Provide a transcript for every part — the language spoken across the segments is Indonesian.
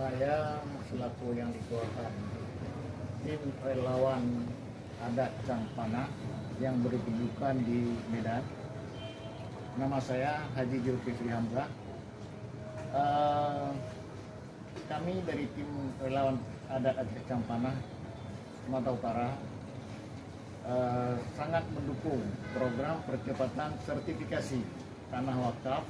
Saya selaku yang diketuakan tim relawan adat Cangpana yang berkedudukan di Medan. Nama saya Haji Zulkifli Hamzah. Kami dari tim relawan adat Cangpana Sumatera Utara sangat mendukung program percepatan sertifikasi tanah wakaf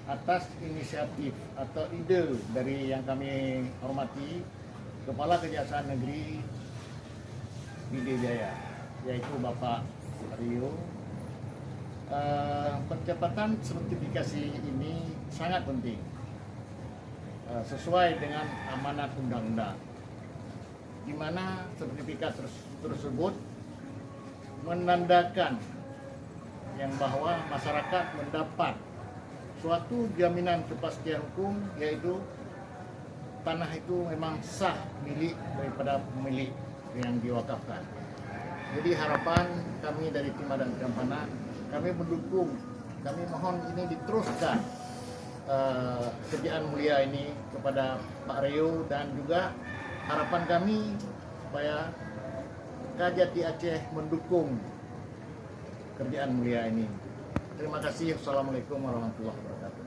atas inisiatif atau ide dari yang kami hormati Kepala Kejaksaan Negeri Pidijaya, yaitu Bapak Rio. Percepatan sertifikasi ini sangat penting, sesuai dengan amanat undang-undang, di mana sertifikat tersebut menandakan yang bahwa masyarakat mendapat suatu jaminan kepastian hukum, yaitu tanah itu memang sah milik daripada pemilik yang diwakafkan. Jadi harapan kami dari tim adat Cangpana, kami mendukung, kami mohon ini diteruskan kerjaan mulia ini kepada Pak Rio, dan juga harapan kami supaya Kajati Aceh mendukung kerjaan mulia ini. Terima kasih. Assalamualaikum warahmatullahi wabarakatuh.